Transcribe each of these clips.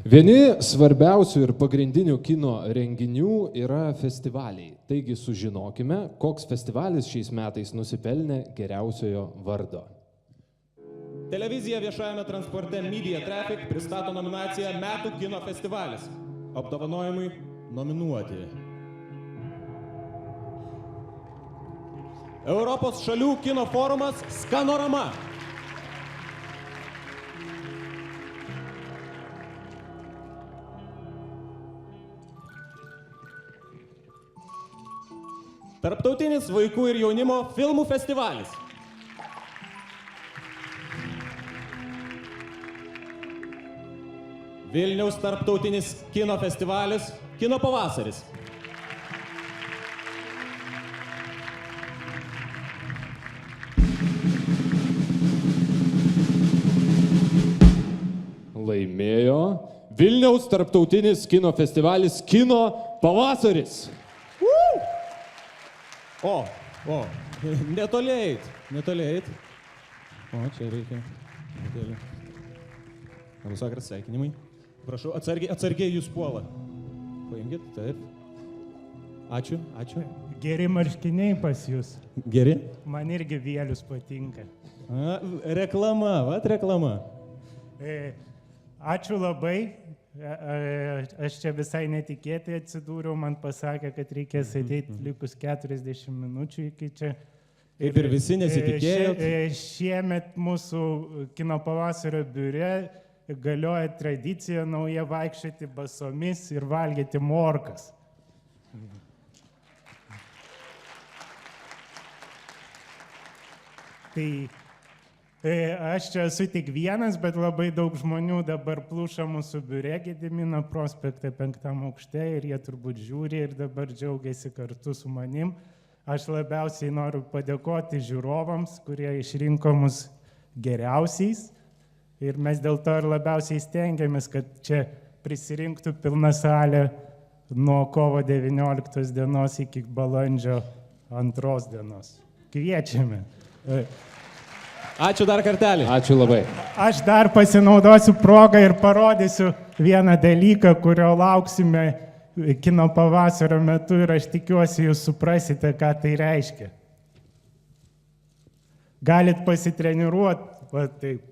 Vieni svarbiausių ir pagrindinių kino renginių yra festivaliai. Taigi sužinokime, koks festivalis šiais metais nusipelnė geriausiojo vardo. Televizija viešajame transporte Media Traffic pristato nominaciją Metų kino festivalis. Apdovanojimui nominuoti Europos šalių kino forumas Skanorama. Tarptautinis vaikų ir jaunimo filmų festivalis. Vilniaus tarptautinis kino festivalis Kino pavasaris. Laimėjo Vilniaus tarptautinis kino festivalis Kino pavasaris. O, netoli eit. O, čia reikia. Labas vakaras, sveikinimai. Prašau, atsargiai jūs puola. Paimkit, taip. Ačiū. Geri marškiniai pas jūs. Geri? Man irgi vėlius patinka. Reklama. Ačiū labai. Aš čia visai netikėtai atsidūriau, man pasakė, kad reikės ateiti likus 40 minučių iki čia. Kaip ir visi nesitikėjot. Šiemet mūsų kino pavasario biure galioja tradicija nauja vaikščioti basomis ir valgyti morkas. Tai aš čia esu tik vienas, bet labai daug žmonių dabar pluša mūsų biure Gedimino prospekte 5 aukšte ir jie turbūt žiūri ir dabar džiaugiasi kartu su manim. Aš labiausiai noriu padėkoti žiūrovams, kurie išrinko mus geriausiais ir mes dėl to ir labiausiai stengiamės, kad čia prisirinktų pilna salė nuo kovo 19 dienos iki balandžio 2 dienos. Kviečiame. Ačiū dar kartelį. Ačiū labai. Aš dar pasinaudosiu progą ir parodysiu vieną dalyką, kurio lauksime kino pavasario metu ir aš tikiuosi jūs suprasite, ką tai reiškia. Galit pasitreniruoti, va taip.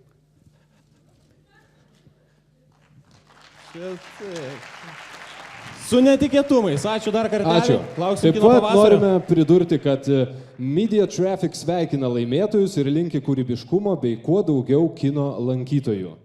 Su netikėtumais. Ačiū dar kartelį. Ačiū. Lauksim Taip kino pat pavasario. norime pridurti, kad Media Traffic sveikina laimėtojus ir linki kūrybiškumo bei kuo daugiau kino lankytojų.